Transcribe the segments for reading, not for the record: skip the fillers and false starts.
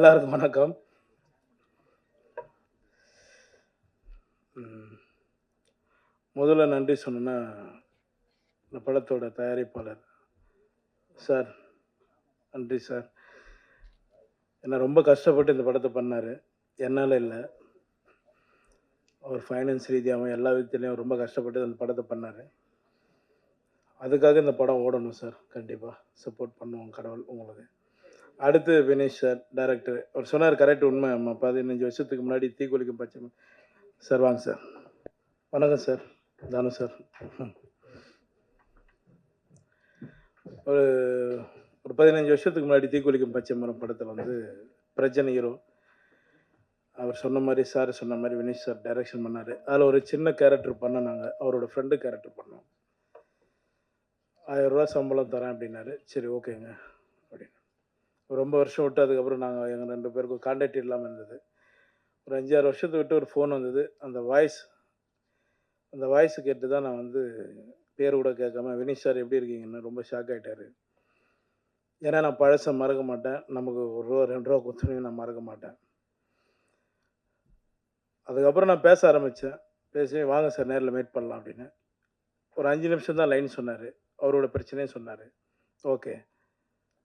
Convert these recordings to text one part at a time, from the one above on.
எல்லாருக்கும் வணக்கம். முதல்ல நன்றி சொல்லணும்னா, இந்த படத்தோட தயாரிப்பாளர் சார், நன்றி சார். ஏன்னா ரொம்ப கஷ்டப்பட்டு இந்த படத்தை பண்ணார். என்னால் இல்லை, அவர் ஃபைனான்ஸ் ரீதியாகவும் எல்லா விதத்துலேயும் ரொம்ப கஷ்டப்பட்டு அந்த படத்தை பண்ணார். அதுக்காக இந்த படம் ஓடணும் சார். கண்டிப்பாக சப்போர்ட் பண்ணுவோம் கடவுள் உங்களுக்கு. அடுத்து வினேஷ் சார், டைரக்டர். அவர் சொன்னார் கரெக்ட், உண்மை. 15 வருஷத்துக்கு முன்னாடி தீக்குளிக்கும் பச்சை சார். வாங்க சார். வணக்கம் சார். தானு சார். ஒரு 15 வருஷத்துக்கு முன்னாடி தீக்குளிக்கும் பச்சை மரம் படத்தில் வந்து பிரச்சனை ஹீரோ. அவர் சொன்ன மாதிரி, சார் சொன்ன மாதிரி வினேஷ் சார் டைரக்ஷன் பண்ணார். அதில் ஒரு சின்ன கேரக்டர் பண்ணோம் நாங்கள். அவரோட ஃப்ரெண்டு கேரக்டர் பண்ணோம். 1000 ரூபா சம்பளம் தரேன் அப்படின்னாரு. சரி ஓகேங்க அப்படின்னு. ரொம்ப வருஷம் விட்டு அதுக்கப்புறம் நாங்கள் எங்கள் 2 பேருக்கும் கான்டாக்ட் இல்லாமல் இருந்தது. ஒரு 5-6 வருஷத்தை விட்டு ஒரு ஃபோன் வந்தது. அந்த வாய்ஸ் கேட்டு தான் நான் வந்து பேர் கூட கேட்காம வினீஷ் சார் எப்படி இருக்கீங்கன்னு ரொம்ப ஷாக் ஆகிட்டார். ஏன்னா நான் பழசை மறக்க மாட்டேன். நமக்கு 1 ரூபா 2 ரூபா கொடுத்தனையும் நான் மறக்க மாட்டேன். அதுக்கப்புறம் நான் பேச ஆரம்பித்தேன். பேசி வாங்க சார் நேரில் மீட் பண்ணலாம் அப்படின்னு. ஒரு 5 நிமிஷம் தான் லைன் சொன்னார். அவரோட பிரச்சனையும் சொன்னார். ஓகே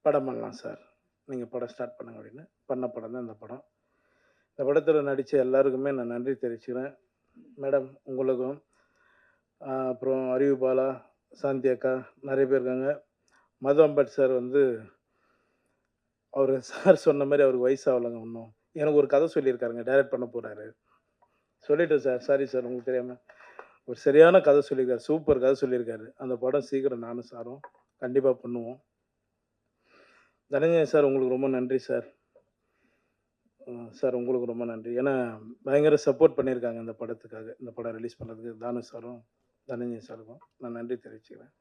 படம் பண்ணலாம் சார், நீங்கள் படம் ஸ்டார்ட் பண்ணுங்க அப்படின்னு. பண்ண படம் தான் இந்த படம். இந்த படத்தில் நடித்த எல்லாருக்குமே நான் நன்றி தெரிவிச்சுக்கிறேன். மேடம் உங்களுக்கும், அப்புறம் அறிவு பாலா, சாந்தி அக்கா, நிறைய பேர் இருக்காங்க. மது அம்பட் சார் வந்து அவர் சார் சொன்ன மாதிரி அவருக்கு வயசு ஆகலைங்க இன்னும். எனக்கு ஒரு கதை சொல்லியிருக்காருங்க, டைரக்ட் பண்ண போகிறாரு. சொல்லிட்டேன் சார், சாரி சார் உங்களுக்கு தெரியாமல். ஒரு சரியான கதை சொல்லியிருக்காரு, சூப்பர் கதை சொல்லியிருக்காரு. அந்த படம் சீக்கிரம் நானும் சாரும் கண்டிப்பாக பண்ணுவோம். தனஞ்சயன் சார் உங்களுக்கு ரொம்ப நன்றி சார். சார் உங்களுக்கு ரொம்ப நன்றி. ஏன்னா பயங்கர சப்போர்ட் பண்ணியிருக்காங்க இந்த படத்துக்காக. இந்த படம் ரிலீஸ் பண்ணுறதுக்கு தானு சாரும் தனஞ்சயன் சாருக்கும் நான் நன்றி தெரிவிச்சுக்கிறேன்.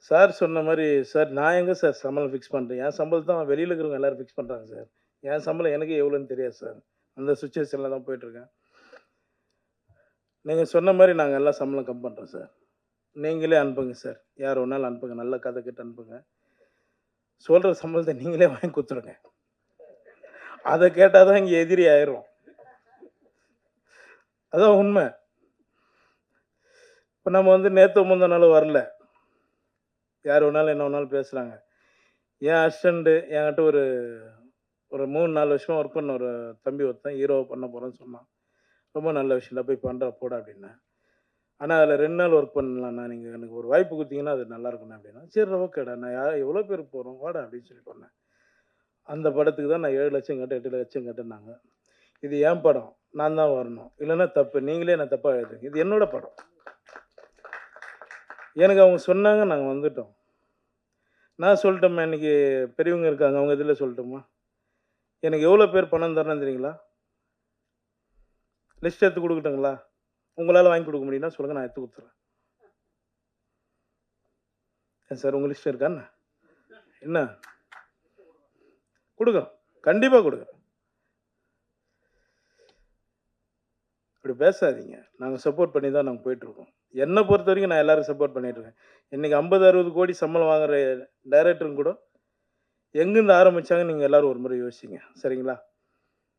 சார் சொன்ன மாதிரி சார், நான் எங்கே சார் சம்பளம் ஃபிக்ஸ் பண்ணுறேன்? என் சம்பளம் தான் வெளியில் இருக்கிறவங்க எல்லோரும் ஃபிக்ஸ் பண்ணுறாங்க சார். என் சம்பளம் எனக்கு எவ்வளோன்னு தெரியாது சார். அந்த சுச்சுவேஷனில் தான் போயிட்டுருக்கேன். நீங்கள் சொன்ன மாதிரி நாங்கள் எல்லாம் சம்பளம் கம் பண்ணுறோம் சார். நீங்களே அனுப்புங்க சார், யார் ஒன்றாலும் அனுப்புங்க, நல்ல கதை கிட்ட அனுப்புங்க. சொல்கிற சம்பளத்தை நீங்களே வாங்கி கொடுத்துருங்க. அதை கேட்டால் தான் இங்கே எதிரி ஆயிரும். அதான் உண்மை. இப்போ நம்ம வந்து நேற்று முந்தின நாள் வரல, யார் வேணாலும் என்ன வேணாலும் பேசுகிறாங்க. என் அசிஸ்டண்ட்டு என்கிட்ட ஒரு 3-4 வருஷமாக ஒர்க் பண்ண ஒரு தம்பி ஒருத்தன் ஹீரோவை பண்ண போகிறேன்னு சொன்னான். ரொம்ப நல்ல விஷயம், போய் பண்ணுற போட அப்படின்னேன். ஆனால் அதில் 2 நாள் ஒர்க் பண்ணலாண்ணா, நீங்கள் எனக்கு ஒரு வாய்ப்பு கொடுத்தீங்கன்னா அது நல்லாயிருக்குண்ணா அப்படின்னா. சரி ஓகேடா, நான் எவ்வளோ பேர் போகிறோம் வாடா அப்படின்னு சொல்லி பண்ணேன். அந்த படத்துக்கு தான் நான் 7 லட்சம் கேட்டேன், 8 லட்சம் கேட்டேன்னாங்க. இது என் படம், நான் தான் வரணும், இல்லைன்னா தப்பு, நீங்களே நான் தப்பாக எழுதுங்க, இது என்னோட படம். எனக்கு அவங்க சொன்னாங்க, நாங்கள் வந்துட்டோம். நான் சொல்லட்டோம்மா, இன்றைக்கி பெரியவங்க இருக்காங்க, அவங்க இதில் சொல்லட்டுமா? எனக்கு எவ்வளோ பேர் பணம் தரணும்னு தெரியுங்களா? லிஸ்ட் எடுத்து கொடுக்கட்டுங்களா? உங்களால் வாங்கி கொடுக்க முடியும்னா சொல்லுங்கள், நான் எடுத்து கொடுத்துட்றேன். ஏன் சார் உங்கள் லிஸ்ட் இருக்கான்னு என்ன கொடுக்குறோம், கண்டிப்பாக கொடுக்குறோம். இப்படி பேசாதீங்க. நாங்கள் சப்போர்ட் பண்ணி தான் நாங்கள் போயிட்டுருக்கோம். என்னை பொறுத்த வரைக்கும் நான் எல்லோரும் சப்போர்ட் பண்ணிகிட்ருக்கேன். இன்றைக்கி 50-60 கோடி சம்பளம் வாங்குகிற டைரக்டருங்க கூட எங்கேருந்து ஆரம்பித்தாங்க நீங்கள் எல்லோரும் ஒரு முறை யோசிச்சிங்க, சரிங்களா?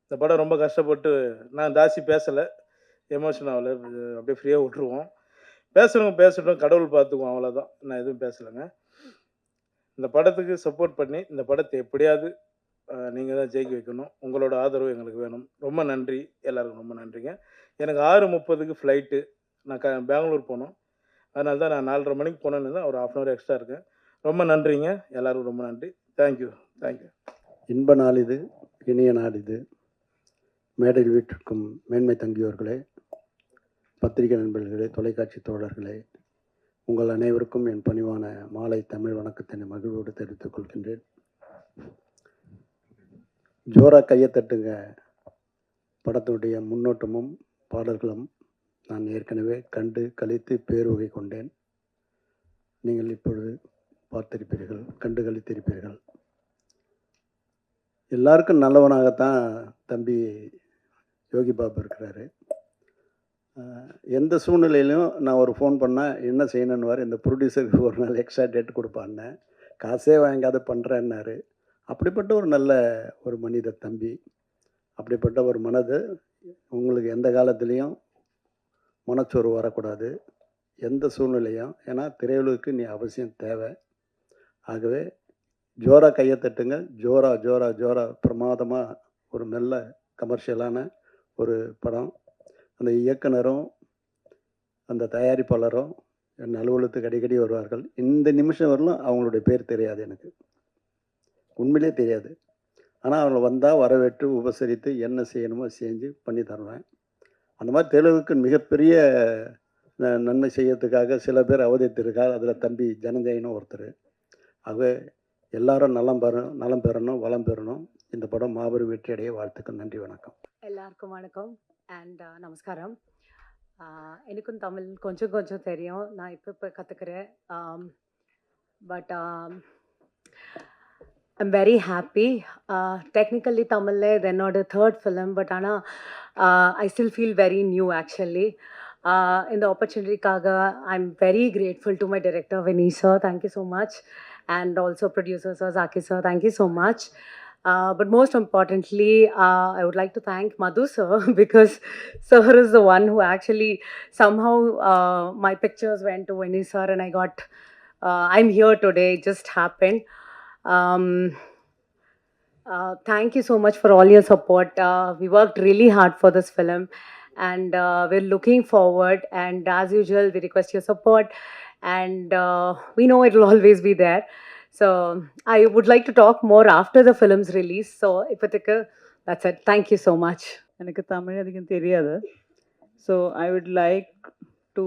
இந்த படம் ரொம்ப கஷ்டப்பட்டு, நான் ஜாஸ்தி பேசலை, எமோஷன் ஆகலை, அப்படியே ஃப்ரீயாக விட்டுருவோம். பேசுகிறவங்க பேசட்டும், கடவுள் பார்த்துக்குவோம், அவ்வளோதான். நான் எதுவும் பேசலைங்க. இந்த படத்துக்கு சப்போர்ட் பண்ணி இந்த படத்தை எப்படியாவது நீங்கள் தான் ஜெயிக்க வைக்கணும். உங்களோட ஆதரவு எங்களுக்கு வேணும். ரொம்ப நன்றி, எல்லாருக்கும் ரொம்ப நன்றிங்க. எனக்கு 6:30க்கு ஃப்ளைட்டு. நான் பெங்களூர் போகணும். அதனால தான் நான் 4:30 மணிக்கு போனேன்னு தான் ஒரு 1/2 hour எக்ஸ்ட்ரா இருக்கேன். ரொம்ப நன்றிங்க, எல்லாருக்கும் ரொம்ப நன்றி. தேங்க்யூ. இன்ப நாள் இது, இனிய நாள் இது. மேடையில் வீட்டிற்கும் மேன்மை தங்கியோர்களே, பத்திரிகை நண்பர்களே, தொலைக்காட்சி தோழர்களே, உங்கள் அனைவருக்கும் என் பணிவான மாலை தமிழ் வணக்கத்தினை மகிழ்வோடு தெரிவித்துக் கொள்கின்றேன். ஜோரா கையை தட்டுங்க படத்துடைய முன்னோட்டமும் பாடல்களும் நான் ஏற்கனவே கண்டு கழித்து பேருவகை கொண்டேன். நீங்கள் இப்பொழுது பார்த்திருப்பீர்கள், கண்டு கழித்திருப்பீர்கள். எல்லாருக்கும் நல்லவனாகத்தான் தம்பி யோகி பாபு இருக்கிறாரு. எந்த சூழ்நிலையிலும் நான் ஒரு ஃபோன் பண்ணால் என்ன செய்யணுன்னுவார். இந்த ப்ரொடியூசருக்கு ஒரு நாள் எக்ஸ்ட்ரா டேட் கொடுப்பான்னு, காசே வாங்காத பண்ணுறேன்னாரு. அப்படிப்பட்ட ஒரு நல்ல ஒரு மனித தம்பி. அப்படிப்பட்ட ஒரு மனது உங்களுக்கு எந்த காலத்துலேயும் மனச்சோர்வு வரக்கூடாது. எந்த சூழ்நிலையும். ஏன்னா திரையுலகுக்கு நீ அவசியம் தேவை. ஆகவே ஜோரா கையை தட்டுங்க. ஜோரா ஜோரா ஜோரா பிரமாதமா ஒரு நல்ல கமர்ஷியலான ஒரு படம். அந்த இயக்குனரும் அந்த தயாரிப்பாளரும் என் அலுவலகத்துக்கு அடிக்கடி வருவார்கள். இந்த நிமிஷம் வரலும் அவங்களுடைய பேர் தெரியாது எனக்கு. உண்மையிலே தெரியாது. ஆனால் அவங்க வந்தால் வரவேற்று உபசரித்து என்ன செய்யணுமோ செஞ்சு பண்ணி தருவேன். அந்த மாதிரி தெலுங்குக்கு மிகப்பெரிய நன்மை செய்யறதுக்காக சில பேர் அவதரித்திருக்கார். அதில் தம்பி ஜனஞ்சயனும் ஒருத்தர். ஆகவே எல்லாரும் நலம் பெறணும், வளம் பெறணும். இந்த படம் மாபெரும் வெற்றி அடைய வாழ்த்துக்கள். நன்றி, வணக்கம். எல்லாருக்கும் வணக்கம் அண்ட் நமஸ்காரம். எனக்கும் தமிழ் கொஞ்சம் கொஞ்சம் தெரியும். நான் இப்போ கற்றுக்கிறேன். But I'm very happy. Technically தமிழில் இது என்னோட தேர்ட் ஃபிலிம். பட் ஆனால் I still feel very new actually. இந்த ஆப்பர்ச்சுனிட்டிக்காக I am very grateful to my director Vinesh sir, thank you so much, and also producer sir Zaki sir, thank you so much. But most importantly, I would like to thank Madhu sir because sir is the one who actually somehow my pictures went to Vinesh sir and I got I'm here today. It just happened. Thank you so much for all your support. We worked really hard for this film and we're looking forward, and as usual we request your support, and we know it will always be there. So I would like to talk more after the film's release. So இப்போதைக்கு that's it. Thank you so much. எனக்கு தமிழ் அதிகம் தெரியாது. So I would like to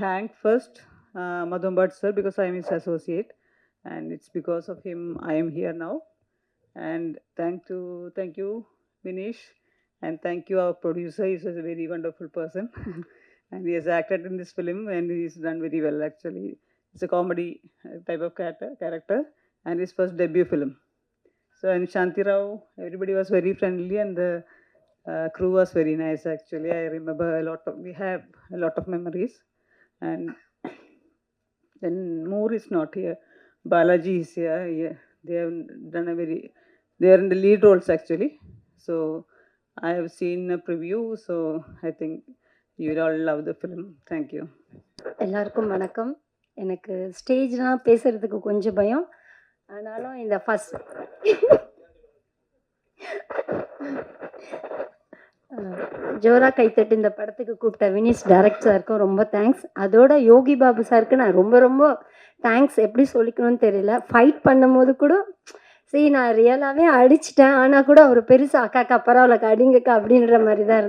thank first Madhumbat sir because I am his associate and it's because of him I am here now. And thank you Vinesh, and thank you our producer. He's a very wonderful person and he has acted in this film and he's done very well actually. It's a comedy type of character and his first debut film. So, and Shanti Rao, everybody was very friendly and the crew was very nice actually. I remember we have a lot of memories. And then Moore is not here. Balaji is here. Yeah, they have done they are in the lead roles actually. So, I have seen a preview, so I think you will all love the film. Thank you. எல்லாருக்கும் வணக்கம். எனக்கு ஸ்டேஜ்லாம் பேசுகிறதுக்கு கொஞ்சம் பயம். ஆனாலும் இந்த first ஜோரா கைத்தட்டு இந்த படத்துக்கு கூப்பிட்ட வினிஷ் டைரக்டர் சாருக்கும் ரொம்ப தேங்க்ஸ். அதோட யோகி பாபு சாருக்கு நான் ரொம்ப ரொம்ப தேங்க்ஸ். எப்படி சொல்லிக்கணும்னு தெரியல. ஃபைட் பண்ணும்போது கூட சரி நான் ரியலாகவே அடிச்சிட்டேன். ஆனால் கூட அவர் பெருசாக அக்காக்கா பரவாயில்லக்கா அடிங்கக்கா அப்படின்ற மாதிரி தான்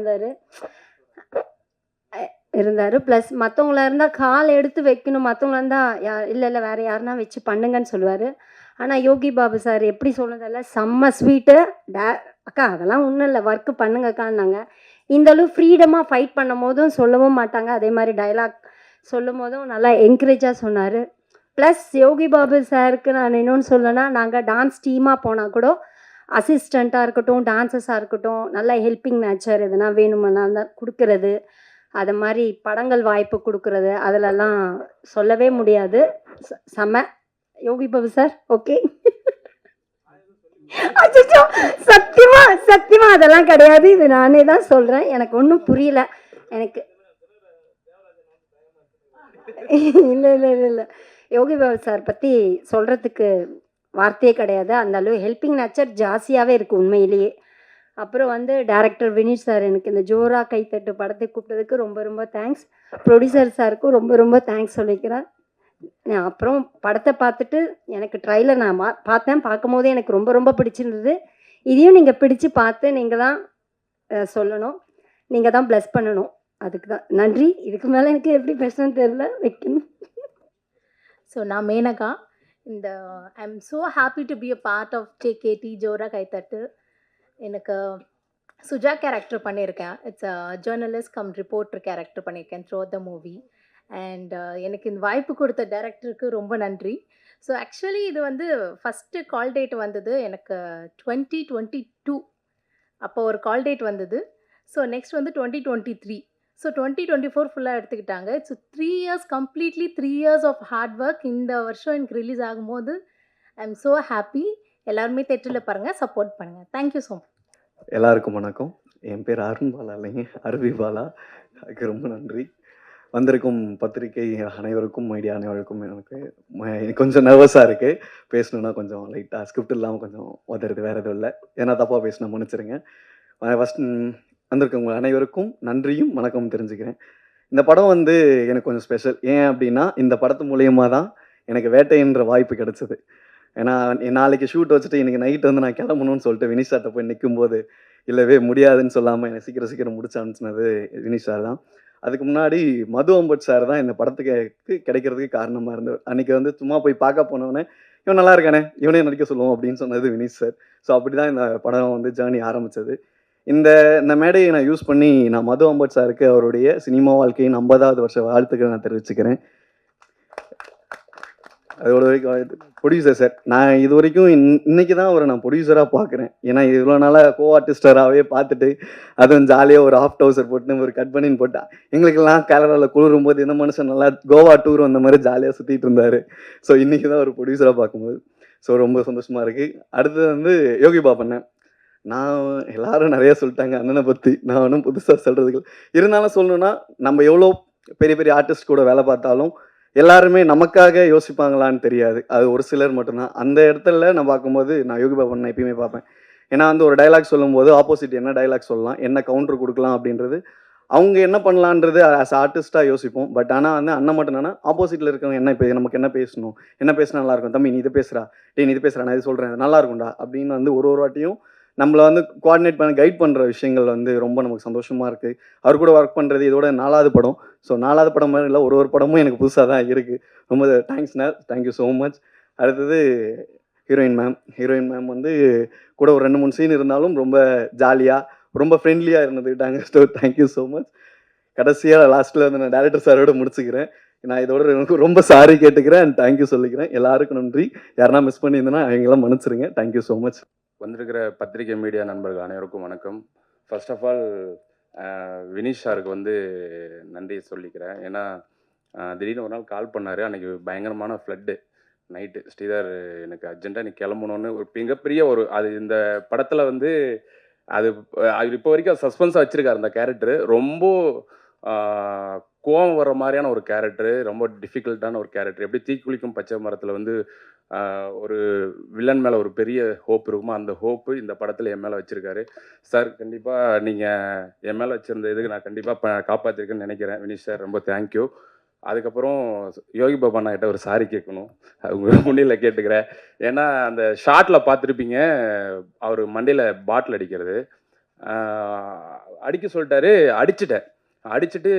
இருந்தார். ப்ளஸ் மற்றவங்களா இருந்தால் கால் எடுத்து வைக்கணும், மற்றவங்களா இருந்தால் இல்லை வேறு யாருன்னா வச்சு பண்ணுங்கன்னு சொல்லுவார். ஆனால் யோகி பாபு சார் எப்படி சொன்னதில்ல, செம்ம ஸ்வீட்டு. அக்கா அதெல்லாம் ஒன்றும் இல்லை, ஒர்க்கு பண்ணுங்கக்கான்னாங்க. இந்தளவு ஃப்ரீடமாக ஃபைட் பண்ணும் போதும் சொல்லவும் மாட்டாங்க. அதே மாதிரி டைலாக் சொல்லும் போதும் நல்லா என்கரேஜாக சொன்னார். ப்ளஸ் யோகி பாபு சாருக்கு நான் இன்னொன்று சொல்லணும்னா, நாங்கள் டான்ஸ் டீமாக போனால் கூட அசிஸ்டண்ட்டாக இருக்கட்டும், டான்சஸாக இருக்கட்டும், நல்லா ஹெல்பிங் நேச்சர் எதுனா வேணுமென்னா தான் கொடுக்கறது. அது மாதிரி படங்கள் வாய்ப்பு கொடுக்குறது அதிலெல்லாம் சொல்லவே முடியாது. செம்ம யோகி பாபு சார். ஓகே. அச்சோ, சத்தியமா அதெல்லாம் கிடையாது. இது நானே தான் சொல்கிறேன். எனக்கு ஒன்றும் புரியல. எனக்கு இல்லை யோகி பாபு சார் பற்றி சொல்கிறதுக்கு வார்த்தையே கிடையாது. அந்த அளவு ஹெல்பிங் நேச்சர் ஜாஸ்தியாகவே இருக்குது உண்மையிலேயே. அப்புறம் டைரக்டர் வினிஷ் சார் எனக்கு இந்த ஜோரா கைத்தட்டு படத்தை கூப்பிட்டதுக்கு ரொம்ப ரொம்ப தேங்க்ஸ். ப்ரொடியூசர் சாருக்கும் ரொம்ப ரொம்ப தேங்க்ஸ் சொல்லிக்கிறேன். அப்புறம் படத்தை பார்த்துட்டு எனக்கு ட்ரைலர் நான் பார்த்தேன். பார்க்கும் போதே எனக்கு ரொம்ப ரொம்ப பிடிச்சிருந்தது. இதையும் நீங்கள் பிடிச்சு பார்த்து நீங்கள் தான் சொல்லணும், நீங்கள் தான் ப்ளஸ் பண்ணணும். அதுக்கு தான் நன்றி. இதுக்கு மேலே எனக்கு எப்படி பேசணும்னு தெரியல, வைக்கணும். ஸோ நான் மேனகா. இந்த I am so happy to be a part of JKT ஜோரா கைத்தட்டு. எனக்கு சுஜா கேரக்டர் பண்ணியிருக்கேன். It's a journalist cum reporter character பண்ணியிருக்கேன் த்ரூ த மூவி. அண்ட் எனக்கு இந்த வாய்ப்பு கொடுத்த டைரக்டருக்கு ரொம்ப நன்றி. ஸோ ஆக்சுவலி இது ஃபஸ்ட்டு கால் டேட் வந்தது எனக்கு 2022. அப்போ ஒரு கால் டேட் வந்தது. So next 2023. ஸோ 2024 ஃபுல்லாக எடுத்துக்கிட்டாங்க. It's 3 years completely 3 years of hard work. இந்த வருஷம் எனக்கு ரிலீஸ் ஆகும்போது ஐ எம் ஸோ ஹாப்பி. எல்லாருமே தேட்டரில் பாருங்கள், சப்போர்ட் பண்ணுங்கள். Thank you so much. எல்லாருக்கும் வணக்கம். என் பேர் அருண் பாலா இல்லைங்க, அருவி பாலா. அதுக்கு ரொம்ப நன்றி. வந்திருக்கும் பத்திரிகை அனைவருக்கும், மீடியா அனைவருக்கும் எனக்கு கொஞ்சம் நர்வஸாக இருக்குது. பேசணுன்னா கொஞ்சம் லைட்டாக ஸ்கிரிப்ட் இல்லாமல் கொஞ்சம் உதறது, வேறு எதுவும் இல்லை. ஏன்னா தப்பாக பேசினா மன்னிச்சிருங்க. ஃபஸ்ட் வந்திருக்கவங்க அனைவருக்கும் நன்றியும் வணக்கம் தெரிஞ்சுக்கிறேன். இந்த படம் வந்து எனக்கு கொஞ்சம் ஸ்பெஷல். ஏன் அப்படின்னா, இந்த படத்து மூலியமாக தான் எனக்கு வேட்டைன்ற வாய்ப்பு கிடச்சிது. ஏன்னா நாளைக்கு ஷூட் வச்சுட்டு இன்றைக்கி நைட்டு வந்து நான் கிளம்பணும்னு சொல்லிட்டு வினிஷ் சார்ட்ட போய் நிற்கும்போது இல்லவே முடியாதுன்னு சொல்லாமல் என்னை சீக்கிரம் முடிச்சு அனுப்பிச்சினது வினிஷ் சார் தான். அதுக்கு முன்னாடி மது அம்பட் சார் தான் இந்த படத்துக்கு கிடைக்கிறதுக்கு காரணமாக இருந்தது. அன்றைக்கி வந்து சும்மா போய் பார்க்க போனவொடனே இவன் நல்லா இருக்கானே, இவனே நடிக்க சொல்லுவோம் அப்படின்னு சொன்னது வினிஷ் சார். ஸோ அப்படி தான் இந்த படம் வந்து ஜேர்னி ஆரம்பித்தது. இந்த மேடையை நான் யூஸ் பண்ணி நான் மது அம்பட் சாருக்கு அவருடைய சினிமா வாழ்க்கையின் 50வது வருஷ வாழ்த்துக்களை நான் தெரிவிச்சுக்கிறேன். அதோட வரைக்கும் ப்ரொடியூசர் சார், நான் இது வரைக்கும் இன்னைக்கு தான் அவரை நான் ப்ரொடியூசராக பார்க்குறேன். ஏன்னா இவ்வளோ நாளாக கோ ஆர்டிஸ்டராகவே பார்த்துட்டு அதுவும் ஜாலியாக ஒரு ஹாஃப் டவுசர் போட்டு ஒரு கட் பண்ணின்னு போட்டா எங்களுக்கெல்லாம் கேரளாவில் குளிரும் போது இந்த மனுஷன் நல்லா கோவா டூர் அந்த மாதிரி ஜாலியாக சுற்றிட்டு இருந்தார். ஸோ இன்றைக்கி தான் ஒரு ப்ரொடியூசராக பார்க்கும்போது ஸோ ரொம்ப சந்தோஷமாக இருக்குது. அடுத்தது வந்து யோகி பாபண்ணன். நான் எல்லாரும் நிறையா சொல்லிட்டாங்க அண்ணனை பற்றி, நான் ஒன்றும் புதுசாக சொல்கிறதுக்கு இருந்தாலும் சொல்லணுன்னா, நம்ம எவ்வளோ பெரிய பெரிய ஆர்டிஸ்ட் கூட வேலை பார்த்தாலும் எல்லாருமே நமக்காக யோசிப்பாங்களான்னு தெரியாது. அது ஒரு சிலர் மட்டும்தான். அந்த இடத்துல நான் பார்க்கும்போது நான் யோகி பாபன் நான் எப்பயுமே பார்ப்பேன். ஏன்னா வந்து ஒரு டைலாக் சொல்லும்போது ஆப்போசிட் என்ன டைலாக் சொல்லலாம், என்ன கவுண்டர் கொடுக்கலாம் அப்படின்றது அவங்க என்ன பண்ணலான்றது ஆஸ் ஆர்டிஸ்ட்டாக யோசிப்போம். பட் ஆனால் வந்து அண்ணன் மட்டும் என்னன்னா, ஆப்போசிட்டில் இருக்கவங்க நமக்கு என்ன பேசணும், என்ன பேசினா நல்லாயிருக்கும், தம்பி நீ இது பேசுகிறா, நீ இது பேசுகிறா, நான் இது சொல்கிறேன், நல்லா இருக்கும்டா அப்படின்னு வந்து ஒரு வாட்டியும் நம்மளை வந்து கோஆர்டினேட் பண்ண கைட் பண்ணுற விஷயங்கள் வந்து ரொம்ப நமக்கு சந்தோஷமாக இருக்குது. அவர் கூட ஒர்க் பண்ணுறது இதோட 4வது படம். ஸோ 4வது படம் மாதிரி இல்லை, ஒரு படமும் எனக்கு புதுசாக தான் இருக்குது. ரொம்ப தேங்க்ஸ்ண்ணா, தேங்க்யூ ஸோ மச். அடுத்தது ஹீரோயின் மேம் வந்து கூட ஒரு 2-3 சீன் இருந்தாலும் ரொம்ப ஜாலியாக ரொம்ப ஃப்ரெண்ட்லியாக இருந்துக்கிட்டாங்க. So thank you so much. கடைசியாக லாஸ்ட்டில் வந்து நான் டேரக்டர் சாரோட முடிச்சுக்கிறேன். நான் இதோட எனக்கு ரொம்ப சாரி கேட்டுக்கிறேன் அண்ட் தேங்க்யூ சொல்லிக்கிறேன். எல்லாருக்கும் நன்றி. யாருன்னா மிஸ் பண்ணியிருந்தேன்னா அவங்களாம் மன்னிச்சிருங்க. Thank you so much. வந்திருக்கிற பத்திரிகை மீடியா நண்பர்கள் அனைவருக்கும் வணக்கம். ஃபர்ஸ்ட் ஆஃப் ஆல் வினிஷ் சாருக்கு வந்து நன்றி சொல்லிக்கிறேன். ஏன்னா திடீர்னு ஒரு நாள் கால் பண்ணார். அன்றைக்கி பயங்கரமான ஃப்ளட்டு நைட்டு. ஸ்ரீதர் எனக்கு அர்ஜென்ட்டாக நீ கிளம்பணுன்னு ஒரு மிகப்பெரிய ஒரு அது இந்த படத்தில் வந்து அது இப்போ வரைக்கும் சஸ்பென்ஸாக வச்சுருக்காரு. அந்த கேரக்டரு ரொம்ப கோவம் வர மாதிரியான ஒரு கேரக்டரு, ரொம்ப டிஃபிகல்ட்டான ஒரு கேரக்டர். எப்படி தீக்குளிக்கும் பச்சை மரத்தில் வந்து ஒரு வில்லன் மேலே ஒரு பெரிய ஹோப் இருக்குமோ, அந்த ஹோப்பு இந்த படத்தில் என் மேலே வச்சுருக்காரு. சார் கண்டிப்பாக நீங்கள் என் மேலே வச்சுருந்த இதுக்கு நான் கண்டிப்பாக காப்பாற்றிருக்கேன்னு நினைக்கிறேன். வினிஷ் சார் ரொம்ப தேங்க்யூ. அதுக்கப்புறம் யோகி பாபா நான் கிட்ட ஒரு சாரி கேட்கணும், அவங்க முன்னில் கேட்டுக்கிறேன். ஏன்னா அந்த ஷார்ட்டில் பார்த்துருப்பீங்க, அவர் மண்டையில் பாட்டில் அடிக்கிறது அடிக்க சொல்லிட்டாரு. அடிச்சுட்டு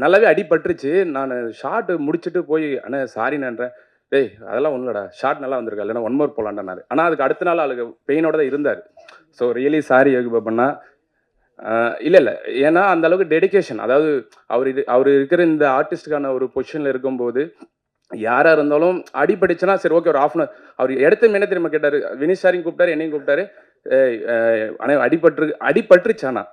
நல்லாவே அடிபட்டுருச்சு. நான் ஷார்ட் முடிச்சுட்டு போய் அண்ணா சாரின்றேன். டேய் அதெல்லாம் ஒன்றும் இல்லைடா, ஷார்ட் நல்லா வந்திருக்கா, இல்லைன்னா 1 மோர் போகலான்டாரு. ஆனால் அதுக்கு அடுத்த நாள் அவளுக்கு பெயினோட தான் இருந்தார். ஸோ ரியலி சாரி யோகி பாபண்ணா. இல்லை ஏன்னா அந்த அளவுக்கு டெடிக்கேஷன். அதாவது அவர் இருக்கிற இந்த ஆர்டிஸ்டுக்கான ஒரு பொசிஷனில் இருக்கும்போது யாராக இருந்தாலும் அடிபடிச்சுன்னா சரி ஓகே ஒரு ஆஃப் அன் அவர் எடுத்து என்ன தெரியுமா கேட்டார். வினிஷ் சாரையும் கூப்பிட்டாரு, என்னையும் கூப்பிட்டாரு. ஆனால் அடிபட்டுருச்சானா.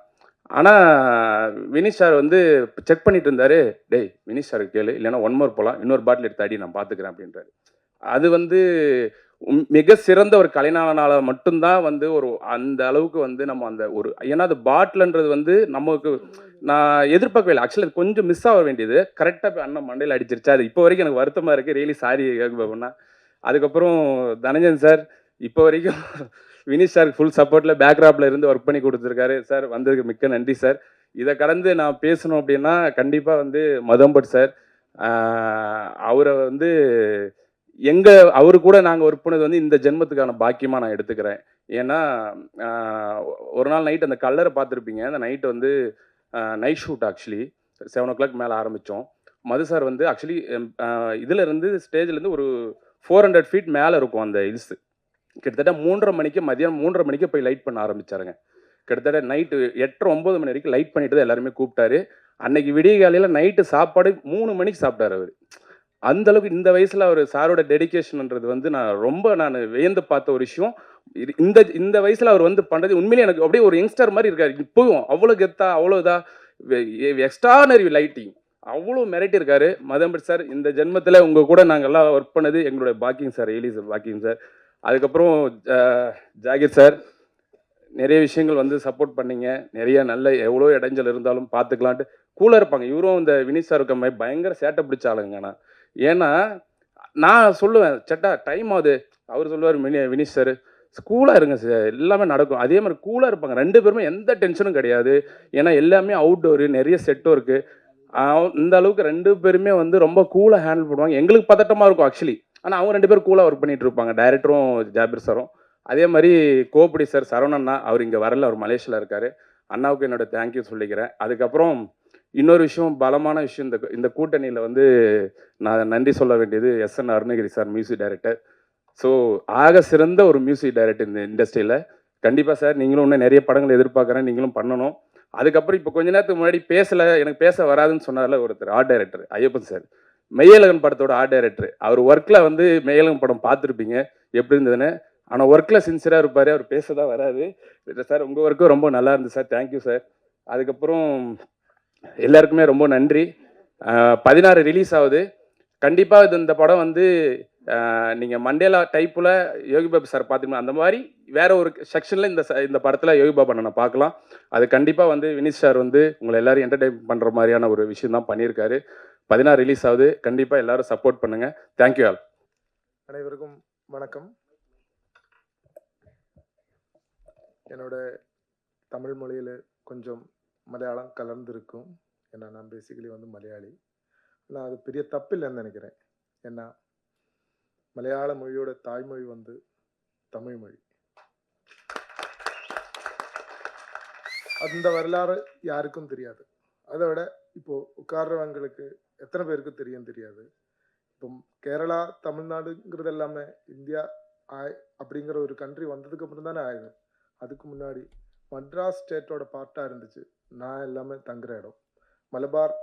ஆனால் வினிஷ் சார் வந்து செக் பண்ணிட்டு இருந்தார். டேய் வினிஷ் சாருக்கு கேளு, இல்லைன்னா 1 மோர் போகலாம், இன்னொரு பாட்டில் எடுத்து அடி நான் பார்த்துக்கிறேன் அப்படின்றாரு. அது வந்து மிக சிறந்த ஒரு கலைஞனால மட்டும்தான் வந்து ஒரு அந்த அளவுக்கு வந்து நம்ம அந்த ஒரு ஏன்னா அது பாட்டில்ன்றது வந்து நமக்கு நான் எதிர்பார்க்கவே இல்லை. ஆக்சுவலி அது கொஞ்சம் மிஸ் ஆக வேண்டியது கரெக்டாக போய் அண்ணன் மண்டையில் அடிச்சிருச்சு. அது இப்போ வரைக்கும் எனக்கு வருத்தமாக இருக்குது. ரியலி சாரி கேட்கணும்னா. அதுக்கப்புறம் தனஞ்சன் சார் இப்போ வரைக்கும் வினிஷ் சார் ஃபுல் சப்போர்ட்டில் பேக்ராப்பில் இருந்து ஒர்க் பண்ணி கொடுத்துருக்காரு. சார் வந்ததுக்கு மிக்க நன்றி சார். இதை கடந்து நான் பேசணும் அப்படின்னா கண்டிப்பாக வந்து மதம்பட் சார், அவரை வந்து அவரு கூட நாங்கள் ஒர்க் பண்ணது வந்து இந்த ஜென்மத்துக்கான பாக்கியமாக நான் எடுத்துக்கிறேன். ஏன்னா ஒரு நாள் நைட் அந்த கல்லரை பார்த்துருப்பீங்க. அந்த நைட்டு வந்து நைட் ஷூட் ஆக்சுவலி 7 o'clock மேலே ஆரம்பித்தோம். மது சார் வந்து ஆக்சுவலி இதிலேருந்து ஸ்டேஜ்லேருந்து ஒரு 400 feet மேலே இருக்கும் அந்த ஹில்ஸு. கிட்டத்தட்ட 3:30 மணிக்கு மதியம் 3:30 மணிக்கு போய் லைட் பண்ண ஆரம்பித்தாருங்க. கிட்டத்தட்ட நைட்டு 8-9 மணி வரைக்கும் லைட் பண்ணிட்டு தான் எல்லாருமே கூப்பிட்டாரு. அன்னைக்கு விடிய காலையில் நைட்டு சாப்பாடு 3 மணிக்கு சாப்பிட்டாரு அவர். அந்த அளவுக்கு இந்த வயசில் அவர் சாரோட டெடிக்கேஷன்ன்றது வந்து நான் வியந்து பார்த்த ஒரு விஷயம். இந்த வயசில் அவர் வந்து பண்ணுறது உண்மையிலே எனக்கு அப்படியே ஒரு யங்ஸ்டர் மாதிரி இருக்காரு. இப்போவும் அவ்வளோ கெத்தா அவ்வளோ எக்ஸ்ட்ரானரி லைட்டிங் அவ்வளோ மிரட்டி இருக்காரு மதம்பட் சார். இந்த ஜென்மத்தில் உங்கள் கூட நாங்கள் எல்லாம் ஒர்க் பண்ணது எங்களுடைய packing sir, really sir packing sir. அதுக்கப்புறம் ஜாகிர் சார் நிறைய விஷயங்கள் வந்து சப்போர்ட் பண்ணீங்க. நிறைய நல்ல எவ்வளோ இடைஞ்சல் இருந்தாலும் பார்த்துக்கலான்ட்டு கூலா இருப்பாங்க. இவரும் இந்த வினித் சார் இருக்க மாதிரி பயங்கர சேட்டை பிடிச்ச ஆளுங்க. ஏன்னா நான் சொல்லுவேன், "சட்டா டைம் ஆகுது." அவர் சொல்லுவார், வினித் சார் கூலாக இருங்க சார், எல்லாமே நடக்கும்." அதே மாதிரி கூலாக இருப்பாங்க. 2 பேருமே எந்த டென்ஷனும் கிடையாது. ஏன்னா எல்லாமே அவுட்டோரு, நிறைய செட்டும் இருக்குது. இந்த அளவுக்கு 2 பேருமே வந்து ரொம்ப கூலாக ஹேண்டில் பண்ணுவாங்க. எங்களுக்கு பதட்டமாக இருக்கும் ஆக்சுவலி. ஆனால் அவங்க 2 பேரும் கூலாக ஒர்க் பண்ணிட்டு இருப்பாங்க, டைரக்டரும் ஜாபிர் சாரும். அதே மாதிரி கோபடி சார் சரவணண்ணா, அவர் இங்கே வரல, அவர் மலேசியாவில் இருக்கார். அண்ணாவுக்கு என்னோட தேங்க்யூ சொல்லிக்கிறேன். அதுக்கப்புறம் இன்னொரு விஷயம், பலமான விஷயம், இந்த கூட்டணியில் வந்து நான் நன்றி சொல்ல வேண்டியது SN Arunagiri sir, music director. So ஆக சிறந்த ஒரு மியூசிக் டைரக்டர் இந்த இண்டஸ்ட்ரியில். கண்டிப்பாக சார், நீங்களும் இன்னும் நிறைய படங்கள் எதிர்பார்க்குறேன், நீங்களும் பண்ணணும். அதுக்கப்புறம் இப்போ கொஞ்ச நேரத்துக்கு முன்னாடி எனக்கு பேச வராதுன்னு சொன்னார்ல ஒருத்தர், art director Ayyappan sir, Meiyazhagan படத்தோட ஆர்ட் டைரக்டர். அவர் ஒர்க்கில் வந்து மெய்யழகன் படம் பார்த்துருப்பீங்க எப்படி இருந்ததுன்னு. ஆனால் ஒர்க்கில் சின்சியராக இருப்பார், அவர் பேச தான் வராது. சார் உங்கள் ஒர்க்கும் ரொம்ப நல்லா இருந்துச்சு சார், தேங்க்யூ சார். அதுக்கப்புறம் எல்லாருக்குமே ரொம்ப நன்றி. 16 ரிலீஸ் ஆகுது. கண்டிப்பாக இந்த படம் வந்து நீங்கள் மண்டேலா டைப்பில் யோகி பாபு சார் பார்த்துக்கணும், அந்த மாதிரி வேற ஒரு செக்ஷனில் இந்த படத்தில் யோகி பாபு அண்ணனை பார்க்கலாம். அது கண்டிப்பாக வந்து வினித் சார் வந்து உங்களை எல்லாரும் என்டர்டைன் பண்ணுற மாதிரியான ஒரு விஷயம் தான் பண்ணியிருக்காரு. 16 ரிலீஸ் ஆகுது. கண்டிப்பாக எல்லாரும் சப்போர்ட் பண்ணுங்கள். Thank you all. அனைவருக்கும் வணக்கம். என்னோட தமிழ் மொழியில் கொஞ்சம் மலையாளம் கலந்துருக்கும். ஏன்னா நான் பேசிக்கலி வந்து மலையாளி. ஆனால் அது பெரிய தப்பு இல்லைன்னு நினைக்கிறேன். ஏன்னா மலையாள மொழியோட தாய்மொழி வந்து தமிழ் மொழி. அந்த வரலாறு யாருக்கும் தெரியாது. அதை விட இப்போ உட்கார்றவங்களுக்கு எத்தனை பேருக்கு தெரியாது. இப்போ கேரளா, தமிழ்நாடுங்கிறது எல்லாமே இந்தியா அப்படிங்கிற ஒரு கண்ட்ரி வந்ததுக்கு அப்புறம் தானே ஆயுது. அதுக்கு முன்னாடி மட்ராஸ் ஸ்டேட்டோட பார்ட்டாக இருந்துச்சு. நான் எல்லாமே தங்குற இடம் மலபார்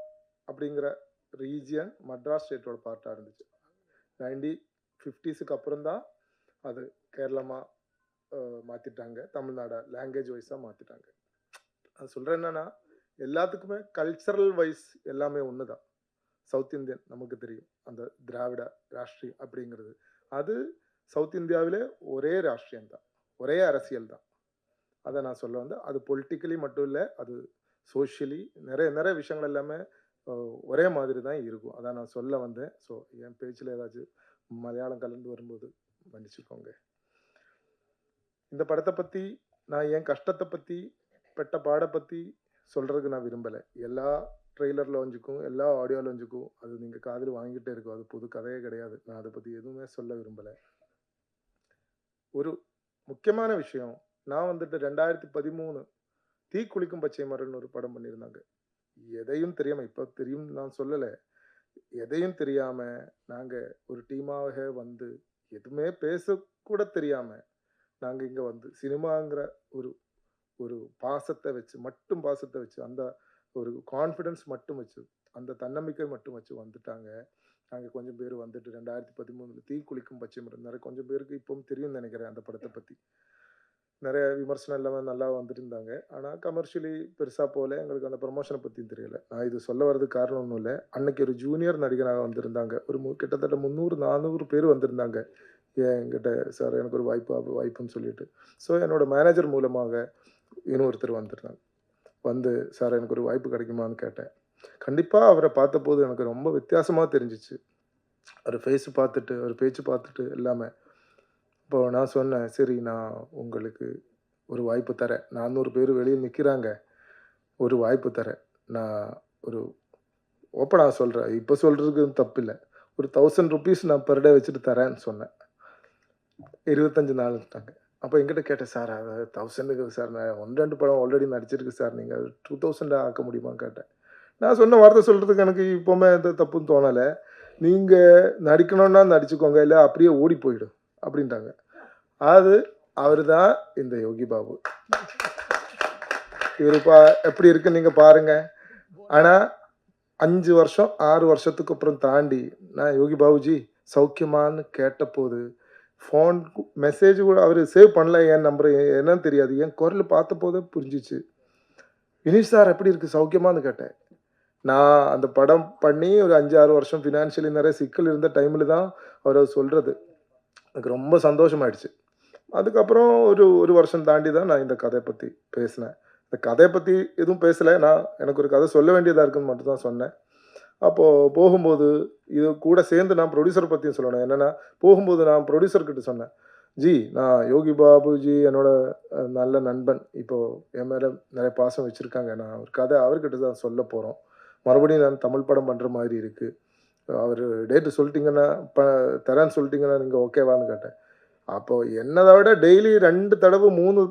அப்படிங்கிற ரீஜியன் மட்ராஸ் ஸ்டேட்டோட பார்ட்டாக இருந்துச்சு. 1950s அப்புறம் தான் அது கேரளமாக மாற்றிட்டாங்க, தமிழ்நாடை லாங்குவேஜ் வைஸாக மாற்றிட்டாங்க. அது சொல்கிறேன் என்னன்னா, எல்லாத்துக்குமே கல்ச்சரல் வைஸ் எல்லாமே ஒன்று தான். சவுத் இந்தியன் நமக்கு தெரியும், அந்த திராவிட ராஷ்ட்ரியம் அப்படிங்கிறது அது சவுத் இந்தியாவிலே ஒரே ராஷ்ட்ரியம் தான், ஒரே அரசியல் தான். அதை நான் சொல்ல வந்து அது பொலிட்டிக்கலி மட்டும் இல்லை, அது சோஷியலி நிறைய விஷயங்கள் எல்லாமே ஒரே மாதிரி தான் இருக்கும். அதான் நான் சொல்ல வந்தேன். ஸோ என் பேச்சில் ஏதாச்சும் மலையாளம் கலந்து வரும்போது மன்னிச்சுக்கோங்க. இந்த படத்தை பற்றி நான் என் கஷ்டத்தை பற்றி பெட்ட பாடை பற்றி சொல்கிறதுக்கு நான் விரும்பலை. எல்லா ட்ரெய்லர் லான்ச்சுக்கும் எல்லா ஆடியோ லான்ச்சுக்கும் அது நீங்கள் காதில் வாங்கிட்டே இருக்கும். அது புது கதையே கிடையாது. நான் அதை பற்றி எதுவுமே சொல்ல விரும்பலை. ஒரு முக்கியமான விஷயம், நான் வந்துட்டு 2013 தீ குளிக்கும் பச்சை மரம்னு ஒரு படம் பண்ணியிருந்தாங்க. எதையும் தெரியாமல், இப்போ தெரியும் நான் சொல்லலை, எதையும் தெரியாமல் நாங்கள் ஒரு டீமாக வந்து எதுவுமே பேசக்கூட தெரியாமல் நாங்கள் இங்கே வந்து சினிமாங்கிற ஒரு பாசத்தை வச்சு அந்த ஒரு கான்ஃபிடென்ஸ் மட்டும் வச்சு, அந்த தன்னம்பிக்கை மட்டும் வச்சு வந்துட்டாங்க. நாங்கள் கொஞ்சம் பேர் வந்துட்டு 2013 தீ குளிக்கும் பச்சை மரம் கொஞ்சம் பேருக்கு இப்போவும் தெரியும்னு நினைக்கிறேன். அந்த படத்தை பற்றி நிறைய விமர்சனம் எல்லாமே நல்லா வந்துட்டு இருந்தாங்க. ஆனால் கமர்ஷியலி பெருசாக போல எங்களுக்கு அந்த ப்ரமோஷனை பற்றியும் தெரியல. நான் இது சொல்ல வர்றதுக்கு காரணம் ஒன்றும் இல்லை. அன்னைக்கு ஒரு ஜூனியர் நடிகராக வந்திருந்தாங்க. ஒரு கிட்டத்தட்ட 300-400 பேர் வந்திருந்தாங்க என்கிட்ட. சார் எனக்கு ஒரு வாய்ப்புன்னு சொல்லிட்டு. ஸோ என்னோட மேனேஜர் மூலமாக இன்னொருத்தர் வந்திருந்தாங்க. வந்து சார் எனக்கு ஒரு வாய்ப்பு கிடைக்குமான்னு கேட்டேன். கண்டிப்பாக அவரை பார்த்தபோது எனக்கு ரொம்ப வித்தியாசமாக தெரிஞ்சிச்சு. அவர் ஃபேஸ் பார்த்துட்டு, அவர் பேச்சு பார்த்துட்டு எல்லாமே. இப்போது நான் சொன்னேன், சரி நான் உங்களுக்கு ஒரு வாய்ப்பு தரேன், 400 பேர் வெளியில் நிற்கிறாங்க, ஒரு வாய்ப்பு தரேன், நான் ஒரு ஓப்பனாக சொல்கிறேன், இப்போ சொல்கிறதுக்கு தப்பு இல்லை, ஒரு 1000 rupees நான் பெர் டே வச்சுட்டு தரேன்னு சொன்னேன். 25 நாள்ட்டாங்க. அப்போ என்கிட்ட கேட்டேன், சார் அது 1000க்கு சார், நான் 1-2 படம் ஆல்ரெடி நடிச்சிருக்கு சார், நீங்கள் 2000 ஆக்க முடியுமான்னு கேட்டேன். நான் சொன்ன வார்த்தை சொல்கிறதுக்கு எனக்கு இப்போவுமே எந்த தப்புன்னு தோணலை. நீங்கள் நடிக்கணுன்னா நடிச்சுக்கோங்க, இல்லை அப்படியே ஓடி போயிடும் அப்படின்ட்டாங்க. அது அவர் தான் இந்த யோகி பாபு. இவர் எப்படி இருக்குன்னு நீங்கள் பாருங்கள். ஆனால் 5 வருஷம் 6 வருஷத்துக்கு அப்புறம் தாண்டி நான் யோகி பாபுஜி சௌக்கியமானு கேட்டபோது ஃபோன் மெசேஜ் கூட அவர் சேவ் பண்ணல, என் நம்பர் என்னன்னு தெரியாது, என் குரல் பார்த்த போதே புரிஞ்சிச்சு. வினிஷ் சார் எப்படி இருக்குது, சௌக்கியமானு கேட்டேன். நான் அந்த படம் பண்ணி ஒரு 5-6 வருஷம் ஃபினான்ஷியலி நிறைய சிக்கல் இருந்த டைமில் தான் அவர் சொல்கிறது. எனக்கு ரொம்ப சந்தோஷமாயிடுச்சு. அதுக்கப்புறம் ஒரு வருஷம் தாண்டி தான் நான் இந்த கதையை பற்றி பேசினேன். இந்த கதையை பற்றி எதுவும் பேசலை. எனக்கு ஒரு கதை சொல்ல வேண்டியதாக இருக்குன்னு மட்டும் தான் சொன்னேன். அப்போது போகும்போது இது கூட சேர்ந்து நான் ப்ரொடியூசரை பற்றியும் சொல்லணும். என்னென்னா, போகும்போது நான் ப்ரொடியூசர்கிட்ட சொன்னேன், ஜி நான் யோகி பாபுஜி என்னோட நல்ல நண்பன். இப்போது என் மேலே நிறைய பாசம் வச்சுருக்காங்க. நான் ஒரு கதை அவர்கிட்ட தான் சொல்ல போகிறோம். மறுபடியும் நான் தமிழ் படம் பண்ணுற மாதிரி இருக்குது. அவர் டேட்டு சொல்லிட்டீங்கன்னா தரேன்னு சொல்லிட்டீங்கன்னா நீங்கள் ஓகேவான்னு கேட்டேன். அப்போது என்னதை விட டெய்லி 2 தடவை 3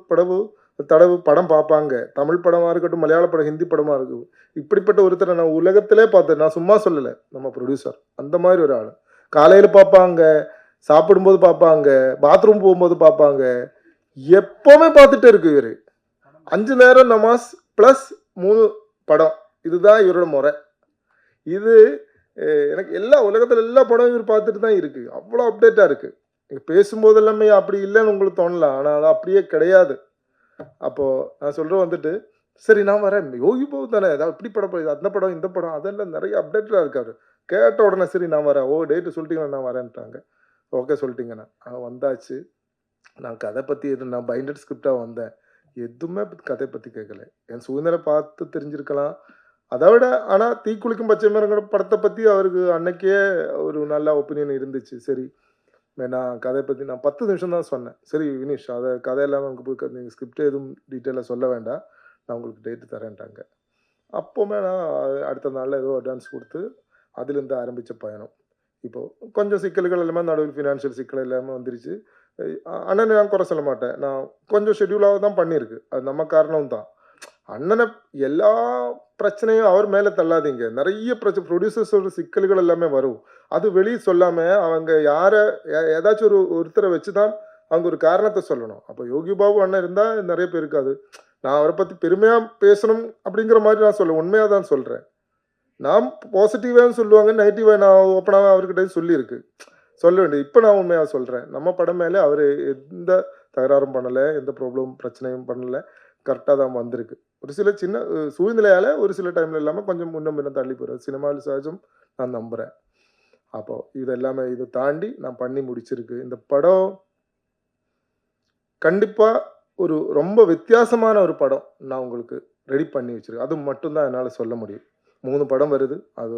தடவை படம் பார்ப்பாங்க. தமிழ் படமாக இருக்கட்டும், மலையாள படம், ஹிந்தி படமாக இருக்கும். இப்படிப்பட்ட ஒருத்தரை நான் உலகத்திலே பார்த்தேன். நான் சும்மா சொல்லலை, நம்ம ப்ரொடியூசர் அந்த மாதிரி ஒரு ஆள். காலையில் பார்ப்பாங்க, சாப்பிடும்போது பார்ப்பாங்க, பாத்ரூம் போகும்போது பார்ப்பாங்க, எப்போவுமே பார்த்துட்டு இருக்கு இவர். 5 நேரம் நமாஸ் ப்ளஸ் 3 படம், இதுதான் இவரோட முறை. இது எனக்கு உலகத்தில் எல்லா படம் இவர் பார்த்துட்டு தான் இருக்குது. அவ்வளோ அப்டேட்டாக இருக்குது. நீங்கள் பேசும்போது எல்லாமே அப்படி இல்லைன்னு உங்களுக்கு தோணலாம், ஆனால் அது அப்படியே கிடையாது. அப்போது நான் சொல்கிறேன் வந்துட்டு, சரி நான் வரேன், யோகி பாபு தானே, ஏதாவது இப்படி படம் அந்த படம் இந்த படம் அதெல்லாம் நிறைய அப்டேட்டாக இருக்காரு. கேட்ட உடனே சரி நான் வரேன், டேட்டு சொல்லிட்டீங்கன்னா நான் வரேன்ட்டாங்க. ஓகே சொல்லிட்டீங்கண்ணா. வந்தாச்சு. நான் கதை பற்றி நான் பைண்டட் ஸ்கிரிப்டாக வந்தேன். எதுவுமே கதை பற்றி கேட்கல. என் சூழ்நிலை பார்த்து தெரிஞ்சிருக்கலாம். அதை விட ஆனால் தீக்குளிக்கும் பச்சை மரங்கிற படத்தை பற்றி அவருக்கு அன்னைக்கே ஒரு நல்ல ஒப்பீனியன் இருந்துச்சு. சரி நான் கதை பற்றி நான் 10 நிமிஷம் தான் சொன்னேன். சரி வினிஷ், அதை கதையெல்லாம் உங்களுக்கு நீங்கள் ஸ்கிரிப்ட் எதுவும் டீட்டெயிலாக சொல்ல வேண்டாம், நான் உங்களுக்கு டேட்டு தரேன்ட்டாங்க. அப்போவுமே நான் அடுத்த நாளில் ஏதோ அட்வான்ஸ் கொடுத்து அதுலேருந்து ஆரம்பித்த பயணம். இப்போது கொஞ்சம் சிக்கல்கள் எல்லாமே நடுவில் ஃபினான்ஷியல் சிக்கல் எல்லாமே வந்துருச்சு. அண்ணனை நான் குறை சொல்ல மாட்டேன். நான் கொஞ்சம் ஷெட்யூலாக தான் பண்ணியிருக்கு. அது நம்ம காரணம் தான். அண்ணனை எல்லா பிரச்சனையும் அவர் மேலே தள்ளாதீங்க. நிறைய ப்ரொடியூசர்ஸோட சிக்கல்கள் எல்லாமே வரும். அது வெளியே சொல்லாமல் அவங்க யாரை ஏதாச்சும் ஒருத்தரை வச்சு தான் அவங்க ஒரு காரணத்தை சொல்லணும். அப்போ யோகி பாபு அண்ணன் இருந்தால் நிறைய பேர் இருக்காது. நான் அவரை பற்றி பெருமையாக பேசணும் அப்படிங்கிற மாதிரி நான் சொல்லுவேன். உண்மையாக தான் சொல்கிறேன். நான் பாசிட்டிவாக சொல்லுவாங்க, நெகட்டிவாக நான் ஓப்பனாக அவர்கிட்ட சொல்லியிருக்கு சொல்ல வேண்டியது. இப்போ நான் உண்மையாக சொல்கிறேன். நம்ம படம் மேலே அவர் எந்த தகராறும் பண்ணலை, எந்த பிரச்சனையும் பண்ணலை. கரெக்டாக தான் வந்திருக்கு. ஒரு சில சின்ன சூழ்நிலையால் ஒரு சில டைமில் இல்லாமல் கொஞ்சம் முன்ன தள்ளி போகிறது. சினிமாவில் சகஜம், நான் நம்புகிறேன். அப்போது இது எல்லாமே இதை தாண்டி நான் பண்ணி முடிச்சிருக்கு. இந்த படம் கண்டிப்பாக ஒரு ரொம்ப வித்தியாசமான ஒரு படம் நான் உங்களுக்கு ரெடி பண்ணி வச்சுருக்கேன். அது மட்டும்தான் என்னால் சொல்ல முடியும். 3 படம் வருது. அது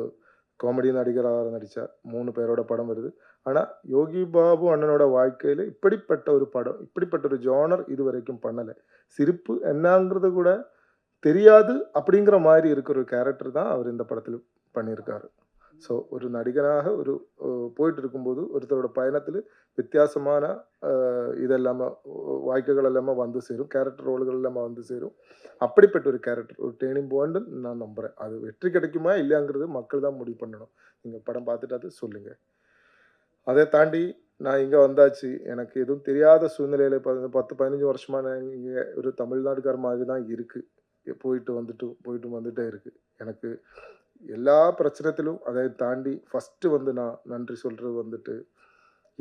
காமெடி நடிகராக நடித்த 3 பேரோட படம் வருது. ஆனால் யோகி பாபு அண்ணனோட வாழ்க்கையில் இப்படிப்பட்ட ஒரு படம், இப்படிப்பட்ட ஒரு ஜானர் இது வரைக்கும் பண்ணலை. சிரிப்பு என்னங்கிறது கூட தெரியாது அப்படிங்கிற மாதிரி இருக்கிற ஒரு கேரக்டர் தான் அவர் இந்த படத்தில் பண்ணியிருக்காரு. ஸோ ஒரு நடிகனாக போயிட்டு இருக்கும்போது ஒருத்தரோட பயணத்தில் வித்தியாசமான இதெல்லாமல் வாழ்க்கைகள் எல்லாமே வந்து சேரும், கேரக்டர் ரோல்கள் எல்லாமே வந்து சேரும். அப்படிப்பட்ட ஒரு கேரக்டர், ஒரு டேர்னிங் பாயிண்ட்னு நான் நம்புகிறேன். அது வெற்றி கிடைக்குமா இல்லையாங்கிறது மக்கள் தான் முடிவு பண்ணணும். நீங்கள் படம் பார்த்துட்டு அது சொல்லுங்கள். அதை தாண்டி நான் இங்கே வந்தாச்சு. எனக்கு எதுவும் தெரியாத சூழ்நிலையில் 10-15 வருஷமாக நான் இங்கே ஒரு தமிழ்நாடுக்கார மாதிரி தான் இருக்குது. போயிட்டு வந்துட்டே இருக்குது. எனக்கு எல்லா பிரச்சனத்திலும் அதை தாண்டி ஃபஸ்ட்டு நான் நன்றி சொல்கிறது வந்துட்டு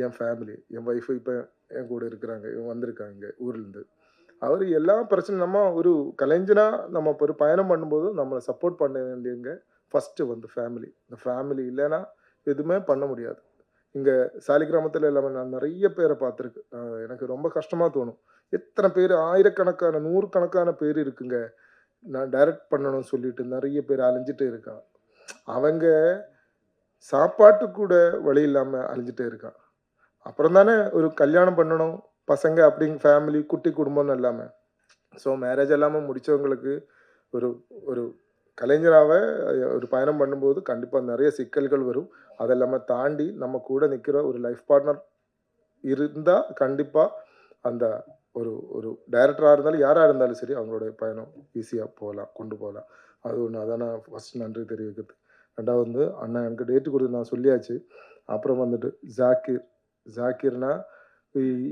என் ஃபேமிலி, என் ஒய்ஃபு இப்போ என் கூட இருக்கிறாங்க, வந்திருக்காங்க ஊர்லேருந்து. அவர் எல்லா பிரச்சனையும் நம்ம ஒரு கலைஞனாக நம்ம ஒரு பயணம் பண்ணும்போது நம்மளை சப்போர்ட் பண்ண வேண்டியவங்க ஃபஸ்ட்டு ஃபேமிலி. இந்த ஃபேமிலி இல்லைன்னா எதுவுமே பண்ண முடியாது. இங்கே சாலிகிராமத்தில் எல்லாமே நான் நிறைய பேரை பார்த்துருக்கு. எனக்கு ரொம்ப கஷ்டமாக தோணும். எத்தனை பேர், ஆயிரக்கணக்கான 100கணக்கான பேர் இருக்குங்க. நான் டைரக்ட் பண்ணணும்னு சொல்லிட்டு நிறைய பேர் அலைஞ்சிட்டே இருக்கான். அவங்க சாப்பாட்டு கூட வழி இல்லாமல் அலைஞ்சிட்டே இருக்கான். அப்புறம் தானே ஒரு கல்யாணம் பண்ணணும், பசங்க அப்படிங்க ஃபேமிலி, குட்டி குடும்பம்னு இல்லாமல். ஸோ மேரேஜ் எல்லாமே முடித்தவங்களுக்கு ஒரு கலைஞராக ஒரு பயணம் பண்ணும்போது கண்டிப்பாக நிறைய சிக்கல்கள் வரும். அதெல்லாமல் தாண்டி நம்ம கூட நிற்கிற ஒரு லைஃப் பார்ட்னர் இருந்தால் கண்டிப்பாக அந்த ஒரு டைரக்டராக இருந்தாலும் யாராக இருந்தாலும் சரி அவங்களுடைய பயணம் ஈஸியாக கொண்டு போகலாம். அது ஒன்று. அதான் நான் ஃபஸ்ட் நன்றி தெரிவிக்கிறது. ரெண்டாவது அண்ணன் எனக்கு டேட்டு கொடுத்து நான் சொல்லியாச்சு. அப்புறம் வந்துட்டு ஜாக்கிர்னா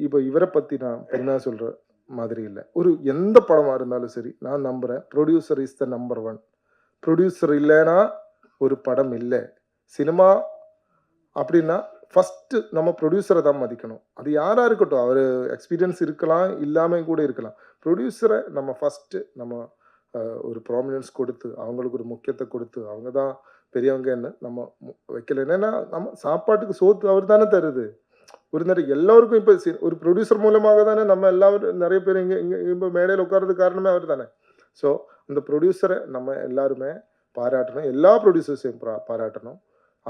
இப்போ இவரை பற்றி நான் பெருமையாக சொல்கிற மாதிரி இல்லை. எந்த படமாக இருந்தாலும் சரி நான் நம்புகிறேன், producer is the number 1. Producer இல்லைன்னா ஒரு படம் இல்லை. சினிமா அப்படின்னா ஃபஸ்ட்டு நம்ம ப்ரொடியூசரை தான் மதிக்கணும். அது யாராக இருக்கட்டும், அவர் எக்ஸ்பீரியன்ஸ் இருக்கலாம், இல்லாமல் கூட இருக்கலாம். ப்ரொடியூசரை நம்ம ஃபஸ்ட்டு நம்ம ஒரு ப்ராமினன்ஸ் கொடுத்து அவங்களுக்கு ஒரு முக்கியத்தை கொடுத்து அவங்க தான் பெரியவங்கன்னு நம்ம வைக்கல. என்னென்னா நம்ம சாப்பாட்டுக்கு சோத்து அவர் தானே தருது. ஒரு எல்லாருக்கும் இப்போ ஒரு ப்ரொடியூசர் மூலமாக தானே நம்ம எல்லாரும் நிறைய பேர் இங்கே இப்போ மேடையில் உட்கார்றதுக்கு காரணமே அவர் தானே. ஸோ அந்த ப்ரொடியூசரை நம்ம எல்லாருமே பாராட்டணும், எல்லா ப்ரொடியூசர்ஸையும் பாராட்டணும்.